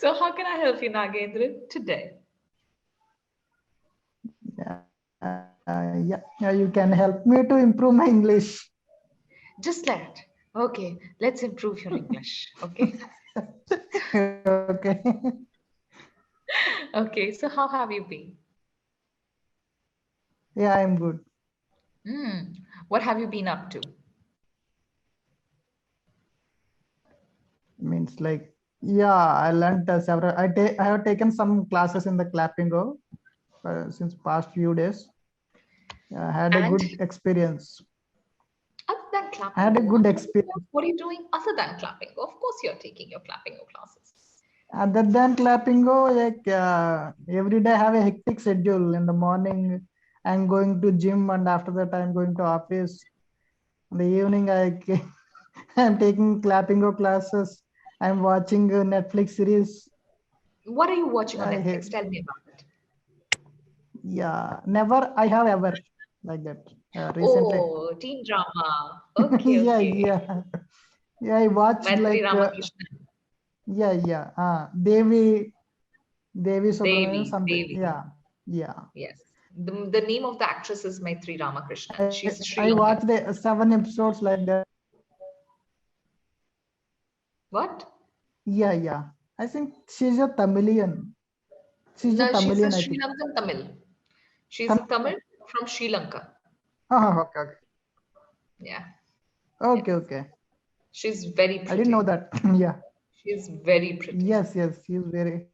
So how can I help you, Nagendra, today? Yeah, you can help me to improve my English. Just that. Okay, let's improve your English. Okay. Okay. Okay, so how have you been? Yeah, I'm good. Hmm. What have you been up to? Means like, yeah, I learned several. I have taken some classes in the Clappingo since past few days. I had a And good experience. other than I had clapping, a what good are you, experience. what are you doing other than clapping? Of course, you're taking your clapping classes. Other than Clappingo, like every day I have a hectic schedule. In the morning, I'm going to gym, and after that, I'm going to office. In the evening, I'm taking Clappingo classes. I'm watching a Netflix series. What are you watching on I Netflix? have, Tell me about it. yeah, never I have ever like that. Recently, Oh, teen drama. Okay, yeah, okay. yeah, yeah. I watched Maitri like, Ramakrishnan. yeah. Devi Subramanian Devi, something. Devi. Yeah, yeah. Yes. The name of the actress is Maitri Ramakrishnan. She's I Sri watched Lankan. the 7 episodes like that. What? Yeah. I think she's a Tamilian. She's a No, she's a Tamilian, I Sri think. Lankan Tamil. She's a Tamil. Tamil from Sri Lanka. Okay. Yeah. Okay, Yes. okay. She's very I didn't know pretty. that. Yeah. She's very pretty. Yes. She's very,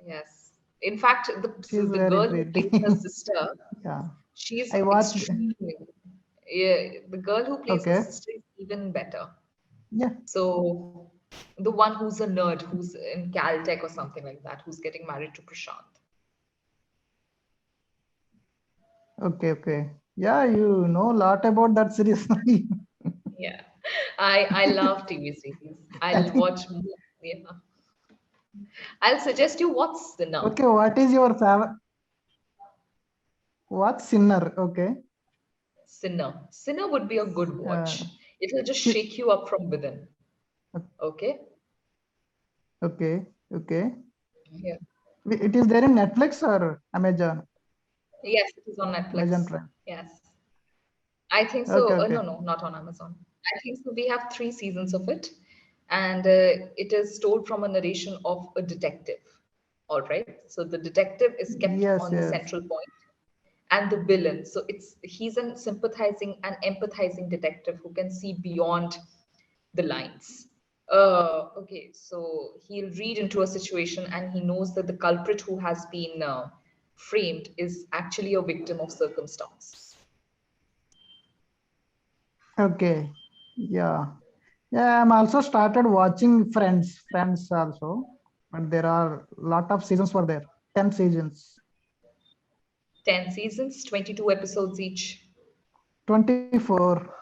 Yes. In fact, she's the very girl who pretty. plays her sister, Yeah. she's I watched. extremely. Yeah, the girl who plays her Okay. sister is even better. Yeah. So, the one who's a nerd, who's in Caltech or something like that, who's getting married to Prashant. Okay. Yeah, you know a lot about that series. Yeah, I love TV series. I I'll think. watch. Yeah, I'll suggest you watch Sinner. Okay, what is your favorite? What Sinner? Okay. Sinner would be a good Uh, watch. It'll just shi- shake you up from within. Okay. okay. Yeah. It is there in Netflix or Amazon? Yes, it is on Amazon Netflix. Prime. Yes. I think Okay, so. No, okay. no, not on Amazon. I think so. We have three seasons of it, and it is told from a narration of a detective. All right. So the detective is kept Yes, on the yes. central point, and the villain. So he's a sympathizing and empathizing detective who can see beyond the lines. Okay, so he'll read into a situation and he knows that the culprit who has been framed is actually a victim of circumstance. Okay. Yeah. Yeah, I'm also started watching Friends also. But there are lot of seasons for there. 10 seasons. 10 seasons, 22 episodes each. 24.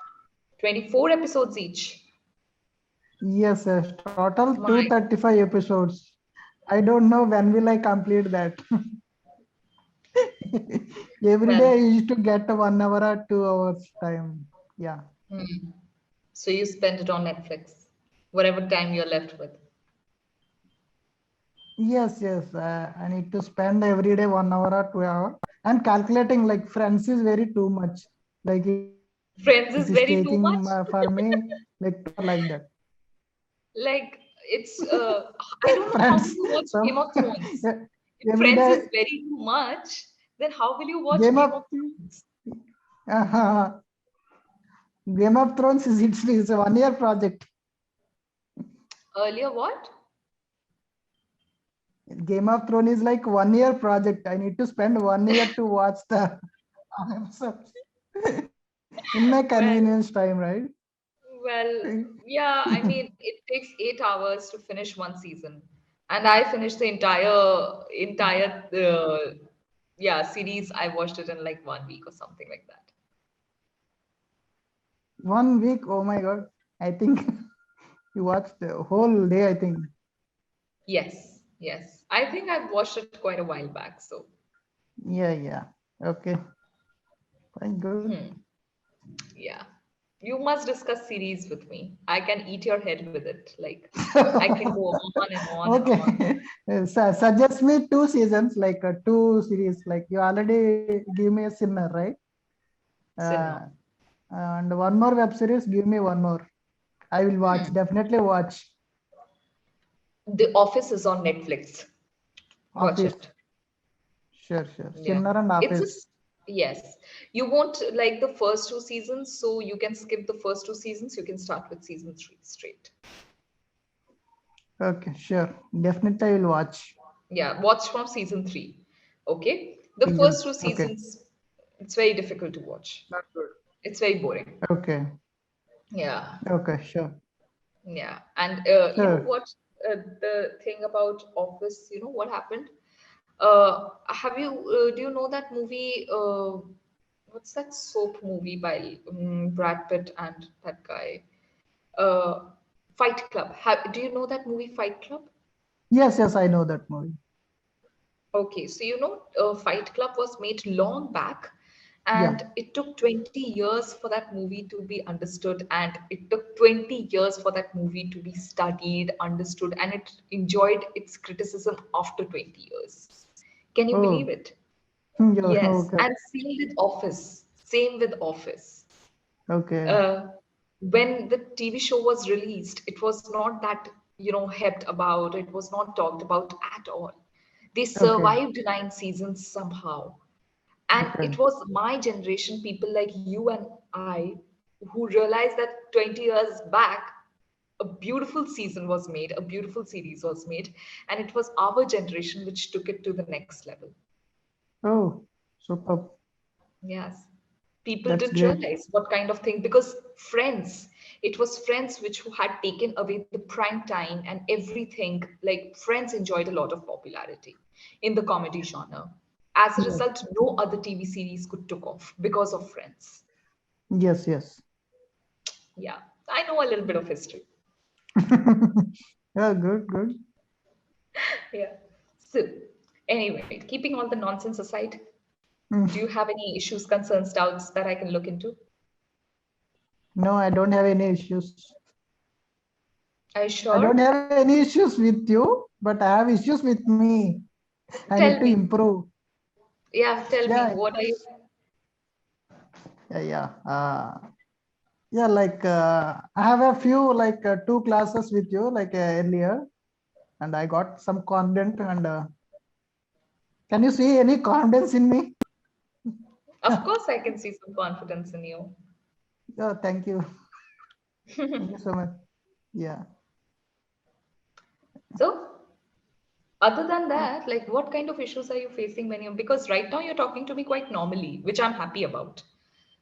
24 episodes each. Yes. Total My, 235 episodes. I don't know when will I complete that. Every day I well, used to get 1 hour or 2 hours time. Yeah. hmm. So you spend it on Netflix, whatever time you're left with. Yes. I need to spend every day 1 hour or 2 hour. I'm calculating like Friends is very too much. Like it is taking Friends is very for too much. me like 2 hours like that. Like, I don't know how will Friends. you watch So Game of Thrones. If every Friends is day very too much, then how will you watch Game Game of of Thrones? uh, Game of Thrones is a 1 year project. Earlier, what? Game of Thrones is like 1 year project. I need to spend 1 year to watch the episodes in my Well, convenience time, right? well, yeah, I mean, it takes 8 hours to finish one season. And I finished the yeah, series. I watched it in like 1 week or something like that. 1 week. Oh my god! I think you watched the whole day. I think. Yes, yes. I think I've watched it quite a while back. So, Yeah. Okay. Fine. Good. hmm, yeah. You must discuss series with me. I can eat your head with it. Like I can go on and on and on. Okay. Suggest me two seasons, like two series. Like you already give me a Sinner, right? Cinema. Uh, and one more web series. Give me one more. I will watch. Hmm. Definitely watch. The Office is on Netflix. Watch Office. it. Sure, sure. Yeah. Sinner and It's a Office. yes. You won't like the first two seasons, so you can skip the first two seasons. You can start with season 3 straight. Okay, sure. Definitely I will watch. Yeah, watch from season 3. Okay. The Season. first two Okay. seasons, it's very difficult to watch. Not good. It's very boring. Okay. Yeah. Okay, sure. Yeah. And you know Sure. what? The thing about Office, you know what happened? Do you know that movie? What's that soap movie by Brad Pitt and that guy? Uh, Fight Club. Do you know that movie Fight Club? Yes, yes, I know that movie. Okay, so you know, Fight Club was made long back, Yeah. and it took 20 years for that movie to be understood, and it took 20 years for that movie to be studied, understood, and it enjoyed its criticism after 20 years. Can you believe Oh, it? yeah, Yes, okay. and same with Office. Same with Office. Okay. Uh, when the TV show was released, it was not that, you know, hyped about, it was not talked about at all. They Okay. survived 9 seasons somehow. And Okay. it was my generation, people like you and I, who realized that 20 years back, a beautiful season was made, a beautiful series was made, and it was our generation which took it to the next level. Oh, super. Yes. People That's didn't great. realize what kind of thing, because Friends, it was Friends which had taken away the prime time and everything. Like Friends enjoyed a lot of popularity in the comedy genre. As a Yes. result, no other TV series could took off because of Friends. Yes, yes. Yeah, I know a little bit of history. Yeah, good, good. Yeah. So, anyway, keeping all the nonsense aside, Mm. do you have any issues, concerns, doubts that I can look into? No, I don't have any issues. Are you I don't sure? have any issues with you, but I have issues with me. I need to Tell me. improve. Yeah, tell me, Yeah, what are you? yeah, yeah. Yeah, like I have a few two classes with you earlier, and I got some confidence. And can you see any confidence in me? Of course, I can see some confidence in you. Yeah, thank you. Thank you so much. Yeah. So, other than that, like what kind of issues are you facing when you, because right now you're talking to me quite normally, which I'm happy about.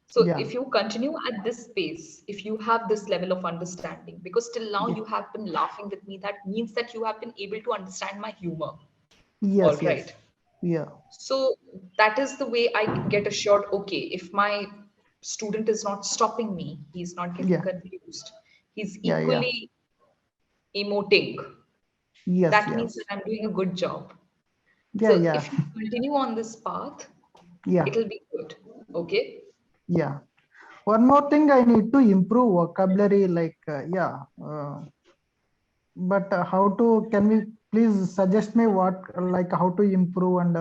So, Yeah. if you continue at this pace, if you have this level of understanding, because till now Yeah. you have been laughing with me, that means that you have been able to understand my humor. All Yes, yes. right. Yeah. So, that is the way I get assured, okay, if my student is not stopping me, he's not getting Yeah. confused, he's Yeah. Yeah. equally emoting, Yes, that means that yes. I'm doing a good job. Yeah, So yeah. if you continue on this path, Yeah. it'll be good. Okay. Yeah. One more thing, I need to improve vocabulary. But how to? Can we please suggest me what how to improve and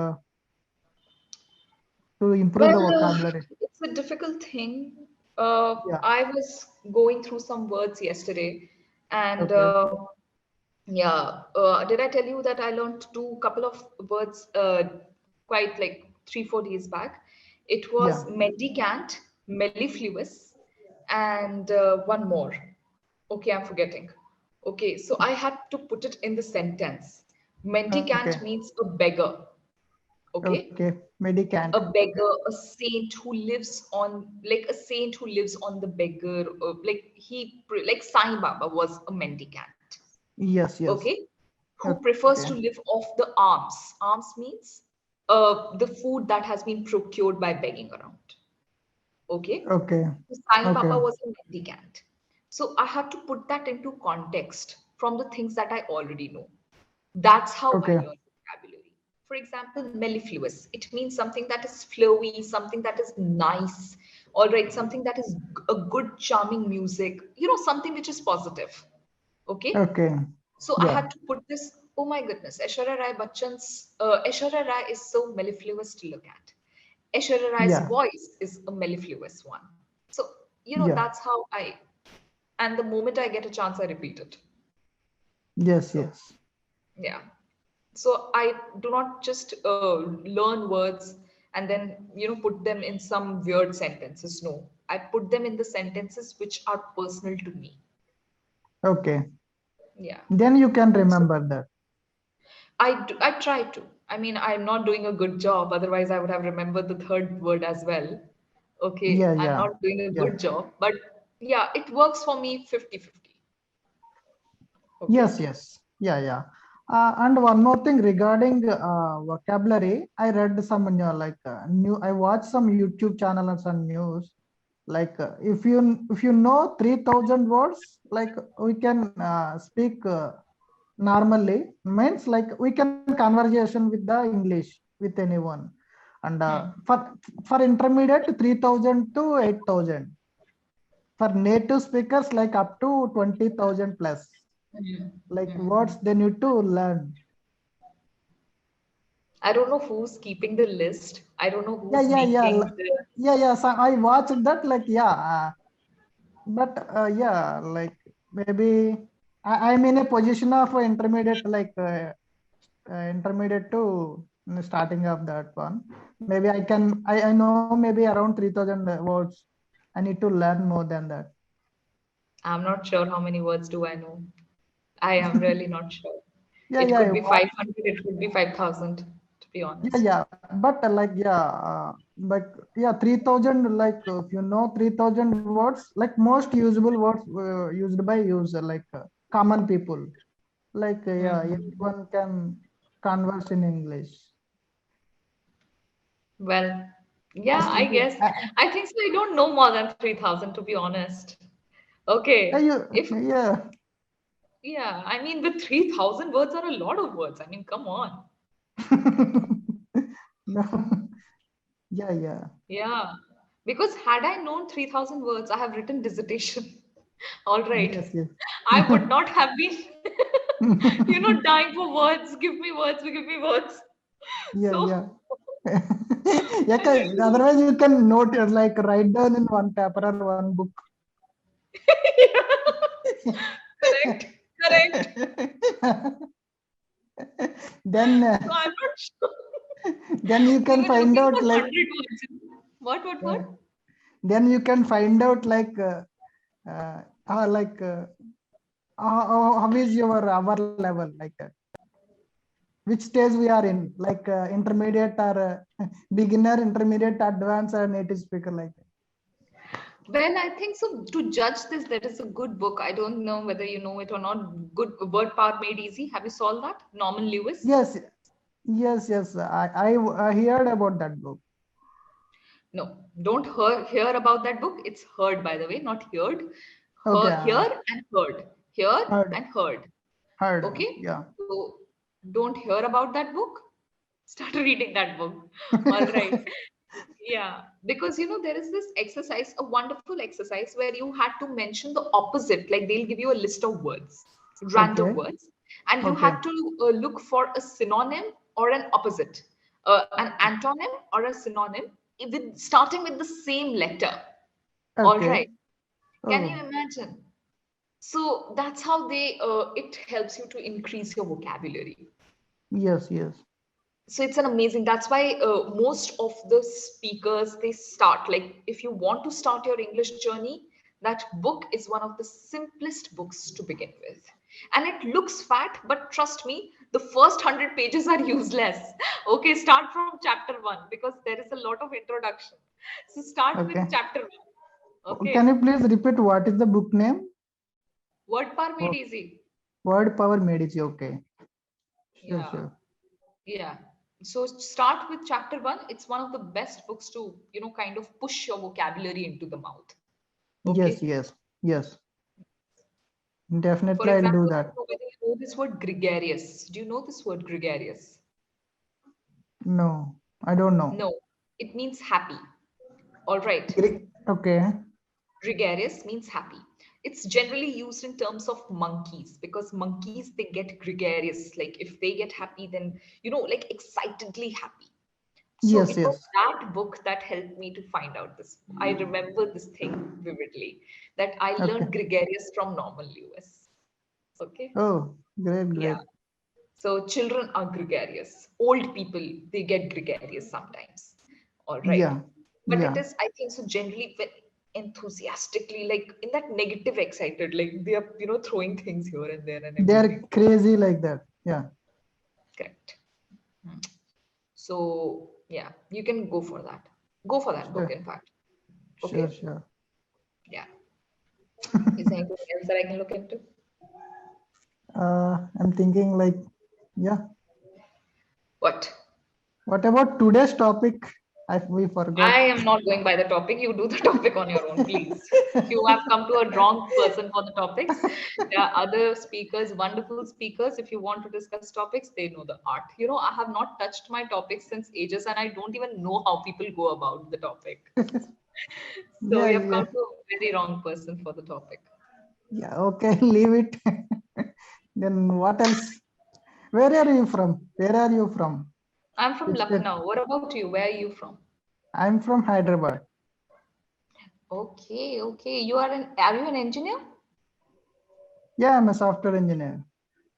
to improve Well, the vocabulary? it's a difficult thing. Yeah. I was going through some words yesterday, and Okay. yeah, did I tell you that I learned two couple of words quite like 3 4 days back? It was Yeah. mendicant, mellifluous, and one more. Okay, I'm forgetting. Okay, so I had to put it in the sentence. Okay. Mendicant means a beggar. Okay, Okay. Medicant. a Okay. beggar, a saint who lives on, like a saint who lives on the beggar, like Sai Baba was a mendicant. Yes. Yes. Okay, who prefers Okay. to live off the alms. Alms means the food that has been procured by begging around. Okay, Okay. so Sai Okay. Baba was a mendicant. So I have to put that into context from the things that I already know. That's how I Okay. learn vocabulary. For example, mellifluous. It means something that is flowy, something that is nice, All right, something that is a good, charming music, something which is positive. Okay. Okay. So I Yeah. had to put this. Oh my goodness, Aishwarya Rai is so mellifluous to look at. Aishwarya Rai's Yeah. voice is a mellifluous one. So, Yeah. that's how and the moment I get a chance, I repeat it. Yes. So, Yes. yeah. So I do not just learn words and then, put them in some weird sentences. No, I put them in the sentences which are personal to me. Okay. Yeah. Then you can So remember that. I try to. I mean, I'm not doing a good job. Otherwise, I would have remembered the third word as well. Yeah. Okay, I'm Yeah. not doing a Yeah. good job, but yeah, it works for me 50-50. Okay. Yes, yes. Yeah, yeah. And one more thing regarding vocabulary, I read some I watched some YouTube channel and some news. Like if you know 3,000 words, like we can speak normally. Means like we can conversation with the English with anyone. And Hmm. for intermediate 3,000 to 8,000. For native speakers, like up to 20,000 plus Hmm. like Hmm. words they need to learn. I don't know who's keeping the list. I don't know Yeah, who's yeah, yeah, making the. yeah, yeah. So I watched that, like, yeah, but yeah, like maybe I'm in a position of intermediate, like intermediate to starting of that one. Maybe I know maybe around 3,000 words. I need to learn more than that. I'm not sure how many words do I know. I am really not sure. Yeah, It yeah, could be 500, it could be 5,000, to be yeah, honest. yeah, but like yeah, 3,000. Like if you know 3,000 words, like most usable words used by user, like common people. Like yeah, Hmm. everyone can converse in English. Well, yeah, As I guess. I think so. I don't know more than 3,000, to be honest. yeah, Okay. If, yeah, yeah, I mean, the 3,000 words are a lot of words. I mean, come on. no, yeah, yeah, Yeah. Because had I known 3,000 words, I have written dissertation. All right. yes, yes, I would not have been, dying for words. Give me words, give me words. yeah, So, yeah. Yeah, I really don't. otherwise you can note it, like write down in one paper or one book. Yeah. Correct. Correct. then So I'm not sure. then you can Even find looking out for like 100 words. What, what, uh, what? then you can find out like uh, like how is your our level, like which stage we are in, like intermediate or beginner, intermediate, advanced, or native speaker, like that. Well, I think so. To judge this, there is a good book. I don't know whether you know it or not. Good Word Power Made Easy. Have you solved that? Norman Lewis. Yes, yes, yes, I heard about that book. No, don't hear about that book. It's heard, by the way, not heard. Okay, Hear and heard. Heard heard, and heard. heard, Okay? yeah. So don't hear about that book. Start reading that book. All right. Yeah, because there is this exercise, a wonderful exercise where you had to mention the opposite. Like they'll give you a list of words, random Okay, words, and you okay, had to look for a synonym or an opposite, an antonym or a synonym, with starting with the same letter. All okay. right. Can you Oh, imagine? So that's how it helps you to increase your vocabulary. yes, yes. So it's an amazing, that's why most of the speakers, they start, like, if you want to start your English journey, that book is one of the simplest books to begin with. And it looks fat, but trust me, the first 100 pages are useless. Okay, start from chapter 1 because there is a lot of introduction. So start with Okay. chapter 1. Can Okay. you please repeat what is the book name? Word Power Made Oh, Easy. Word Power Medici. Okay. Sure, Yeah. sure. Yeah. So start with chapter 1. It's one of the best books to, kind of push your vocabulary into the mouth. Yes, Okay. yes, yes. For Definitely, I'll do example, I that. don't know whether you know this word gregarious. Do you know this word gregarious? No, I don't know. No, it means happy. All right. Okay. Gregarious means happy. It's generally used in terms of monkeys because monkeys they get gregarious. Like if they get happy, then like excitedly happy. So Yes, it was yes. that book that helped me to find out this. I remember this thing vividly that I Okay. learned gregarious from Norman Lewis. Okay. Oh, great, Yeah. great. So children are gregarious. Old people, they get gregarious sometimes. All right. Yeah, But it yeah. is, I think, so generally when enthusiastically, like in that negative excited, like they are, throwing things here and there and They're everything. crazy like that. Yeah. Correct. So yeah, you can go for that. Go for that book, Sure, in fact. sure, Okay. sure. Yeah. Is there anything else that I can look into? I'm thinking like, yeah. What? What about today's topic? We forgot. I am not going by the topic. You do the topic on your own, please. You have come to a wrong person for the topics. There are other speakers, wonderful speakers. If you want to discuss topics, they know the art. I have not touched my topics since ages, and I don't even know how people go about the topic. So Yeah, you have come yeah, to a very wrong person for the topic. yeah. Okay, leave it. Then what else? Where are you from? Where are you from? I'm from Which state? Lucknow. What about you? Where are you from? I'm from Hyderabad. Okay, okay. Are you an engineer? Yeah, I'm a software engineer.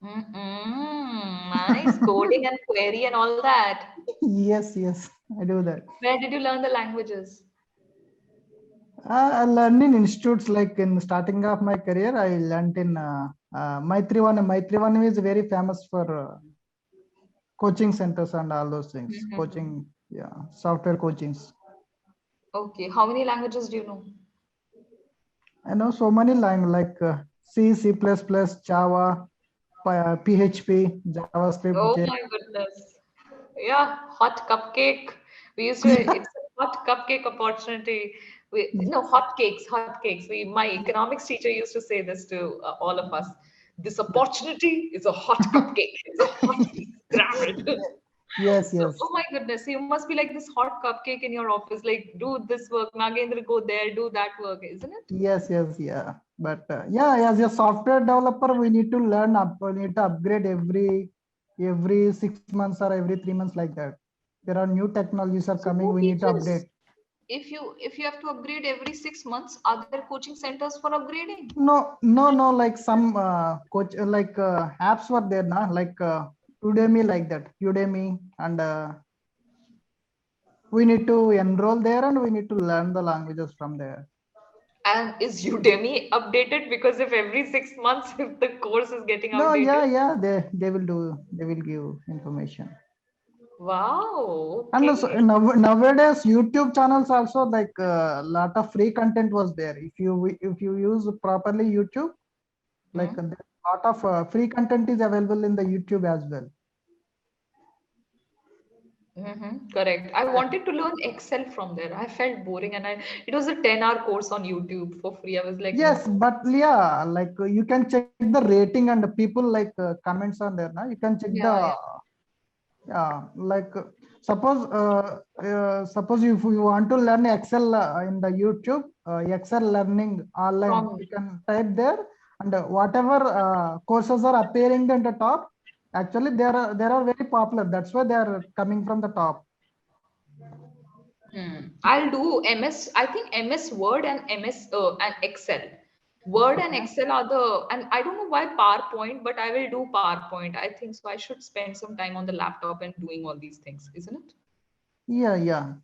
Mm-mm, nice coding and query and all that. Yes, yes, I do that. Where did you learn the languages? I learned in institutes like in starting of my career. I learned in Maitrivan. Maitrivan is very famous for coaching centers and all those things. Mhm. Coaching, yeah, software coachings. Okay, how many languages do you know? I know so many languages like C, C++, Java, PHP, JavaScript, Oh J. my goodness. Yeah, hot cupcake. It's a hot cupcake opportunity. No, hot cakes. My economics teacher used to say this to all of us. This opportunity is a hot cupcake. It's a hot piece. Grab it. Yes, So, yes, oh my goodness, you must be like this hot cupcake in your office. Like, do this work, Nagendra, go there, do that work, isn't it? yes, yes, yeah. But yeah, as a software developer, we need to learn up. We need to upgrade every 6 months or every 3 months like that. There are new technologies are So coming. who We need to teaches? update. If you have to upgrade every 6 months, are there coaching centers for upgrading? No, no, no. Like some coach, like apps were there now, like Udemy, like that. Udemy, and we need to enroll there, and we need to learn the languages from there. And is Udemy updated? Because if every 6 months, if the course is getting No, outdated, yeah, yeah. They will do. They will give information. wow, And also, okay. nowadays, YouTube channels also like a lot of free content was there. If you use properly YouTube, like Hmm? a lot of free content is available in the YouTube as well. Correct. I wanted to learn Excel from there. I felt boring, and it was a 10-hour course on YouTube for free. I was like, Yes, no. but yeah, like you can check the rating and the people like comments on there. Now you can check Yeah, the yeah. like suppose if you want to learn Excel in the YouTube, Excel learning online, From you can type there, and whatever courses are appearing at the top, actually they are very popular. That's why they are coming from the top. I'll do MS. I think MS Word and MS and Excel. Word and Okay. Excel are the, and I don't know why PowerPoint, but I will do PowerPoint. I think so. I should spend some time on the laptop and doing all these things, isn't it? Yeah, yeah.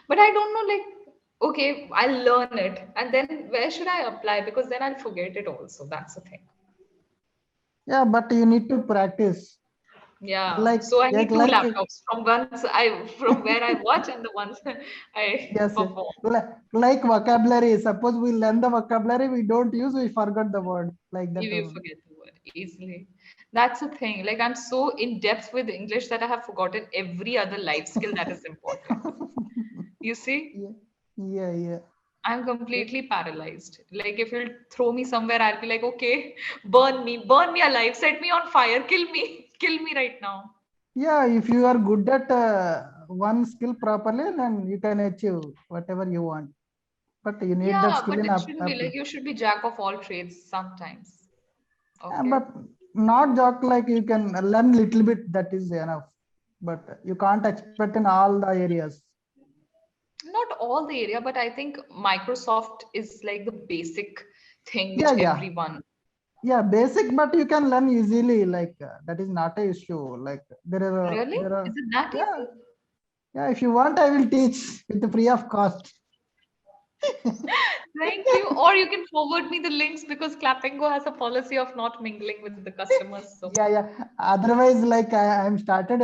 But I don't know, like, okay, I'll learn it. And then where should I apply? Because then I'll forget it also. That's the thing. Yeah, but you need to practice. Yeah. Like, So I need two like laptops from where I watch and the ones I yes, yes. perform. Like vocabulary. Suppose we learn the vocabulary, we don't use, we forgot the word like that You only. forget the word easily. That's the thing. Like I'm so in depth with English that I have forgotten every other life skill that is important. You see, Yeah, yeah, yeah. I'm Yeah, completely paralyzed. Like if you'll throw me somewhere, I'll be like, okay, burn me alive, set me on fire, kill me, kill me right now. yeah, if you are good at one skill properly, then you can achieve whatever you want. But you need that Yeah, skill but in it up, shouldn't be up. like you should be jack of all trades sometimes. Okay. But not joke like you can learn little bit. That is enough. But you can't expect in all the areas. Not all the area, but I think Microsoft is like the basic thing which Yeah, yeah, everyone. yeah. Basic, but you can learn easily. Like that is not a issue. Like Really? there are Is it that yeah, easy? yeah. If you want, I will teach with the free of cost. Thank you. Or you can forward me the links because Clapingo has a policy of not mingling with the customers. So Yeah, yeah. Otherwise, like I'm started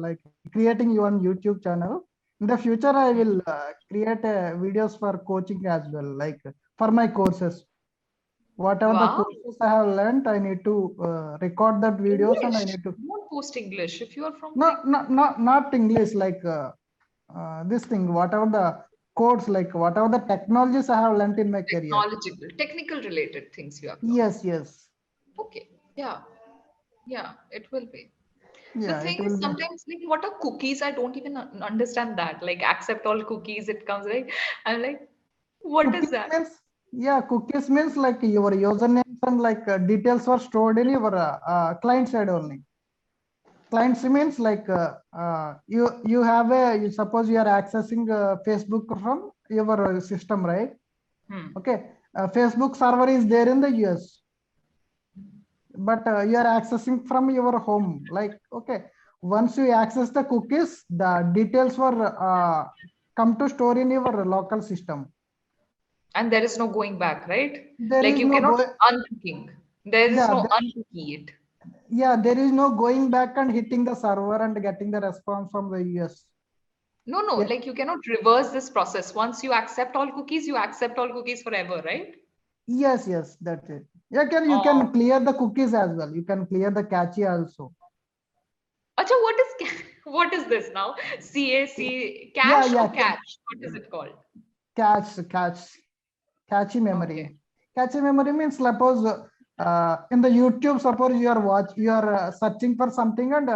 like creating your YouTube channel. In the future, I will create videos for coaching as well, like for my courses. Whatever the wow. courses I have learned, I need to record that videos and I English. need to Don't post English. If you are from no, like not English, like this thing. Whatever the codes, like whatever the technologies I have learned in my career. technological, technical related things you have learned. Yes, yes. Okay. Yeah. Yeah, it will be. The Yeah, it thing will is, be. sometimes like what are cookies? I don't even understand that. Like accept all cookies, it comes right. I'm like, what is Cookies that? means, yeah, cookies means like your usernames and like details were stored in your client side only. Clients means like you have a, you suppose you are accessing Facebook from your system, right? Hmm. Okay, Facebook server is there in the US, but you are accessing from your home. Like, okay, once you access the cookies, the details were come to store in your local system. And there is no going back, right? There Like is you no cannot go. unkeying. There is Yeah, no unkey it. yeah, there is no going back and hitting the server and getting the response from the US. No, no, Yeah. like you cannot reverse this process. Once you accept all cookies, you accept all cookies forever, right? Yes, yes, that's it. You can Oh, clear the cookies as well. You can clear the cache also. Acha, what is what is this now? CAC, Yeah, cache yeah, or catch? What is it called? cache Okay. memory. Cache memory means suppose in the YouTube, suppose you are searching for something and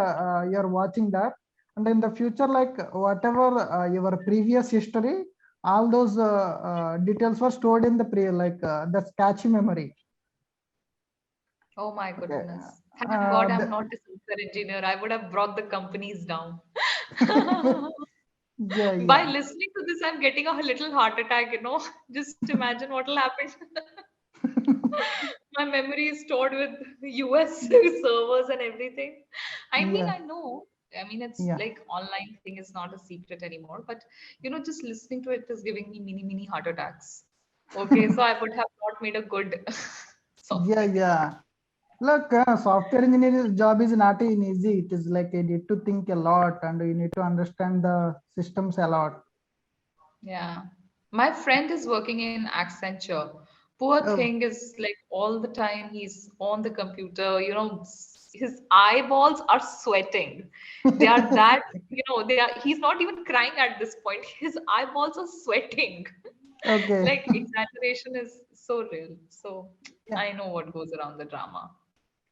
you are watching that, and in the future, like whatever your previous history, all those details were stored in the like that's cache memory. Oh my Okay. goodness. Thank God I'm The, not a software engineer. I would have brought the companies down. yeah, By yeah. listening to this, I'm getting a little heart attack, you know. Just imagine what will happen. My memory is stored with US servers and everything. I mean, Yeah, I know. I mean, it's yeah. like online thing is not a secret anymore, but just listening to it is giving me mini heart attacks. Okay, so I would have not made a good Yeah, software engineer. yeah. Look, software engineering job is not an easy. It is like you need to think a lot and you need to understand the systems a lot. Yeah. My friend is working in Accenture. Poor Oh, thing is like all the time he's on the computer, his eyeballs are sweating. They are that, he's not even crying at this point. His eyeballs are sweating. okay. Like exaggeration is so real. So Yeah, I know what goes around the drama.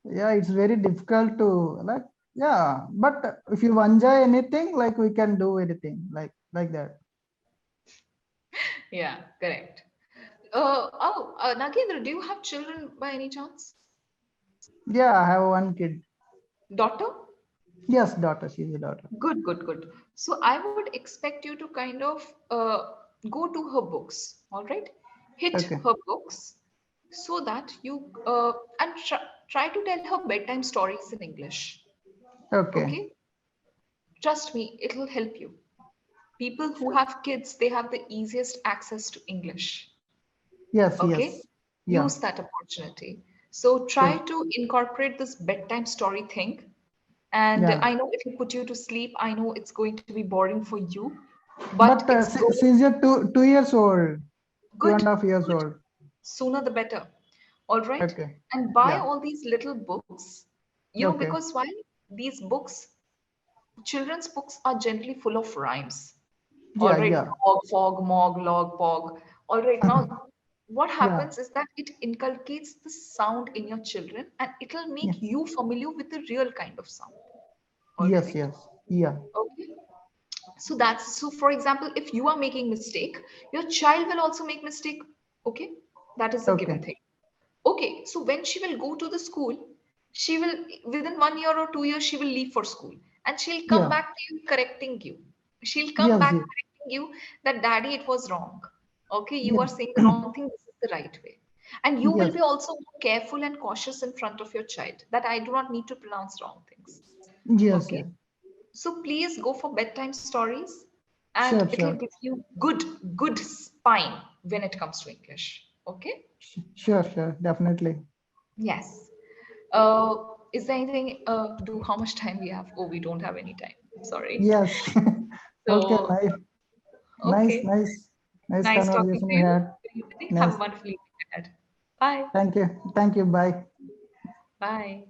yeah. It's very difficult to like. Yeah, but if you enjoy anything, like we can do anything like that. Yeah, correct. Nagendra, do you have children by any chance? Yeah, I have one kid. Daughter? Yes, daughter. She's a daughter. Good, good, good. So I would expect you to kind of go to her books, all right? Hit Okay. her books so that you and try to tell her bedtime stories in English. Okay. Okay? Trust me, it will help you. People who have kids, they have the easiest access to English. Yes. Okay? Yes. Yeah. Use that opportunity. So try Sure. to incorporate this bedtime story thing. And Yeah. I know if you put you to sleep, I know it's going to be boring for you, but But it's going she's a 2 years old, two good, and a half years good. old. Sooner the better. All right. Okay. And buy Yeah. all these little books, Okay. because why? These books, children's books are generally full of rhymes. All Yeah. right. Yeah. Hog, fog, mog, log, pog. All right. Now, what Yeah. happens is that it inculcates the sound in your children and it'll Yeah. make you familiar with the real kind of sound. All Yes. right. Yes. Yeah. Okay. So that's, so for example, if you are making mistake, your child will also make mistake. Okay, that is a given Okay. thing. Okay, so when she will go to the school, she will, within 1 year or 2 years, she will leave for school, and she'll come Yeah. back to you correcting you. She'll come Yes. back Yes. correcting you that daddy, it was wrong. Okay, you are Yes. saying the wrong thing, this is the right way. And you will Yes. be also more careful and cautious in front of your child that I do not need to pronounce wrong things. Yes. Okay. Yes. So please go for bedtime stories, and Sure. it'll Sure. give you good spine when it comes to English. Okay? Sure. Sure. Definitely. Yes. Is there anything, do how much time we have? Oh, we don't have any time. Sorry. Yes. Okay. So, Nice. Nice. okay. Nice. Nice Nice talking conversation to we you. had. Good evening. Have a Nice. wonderful evening ahead. Bye. Thank you. Thank you. Bye. Bye.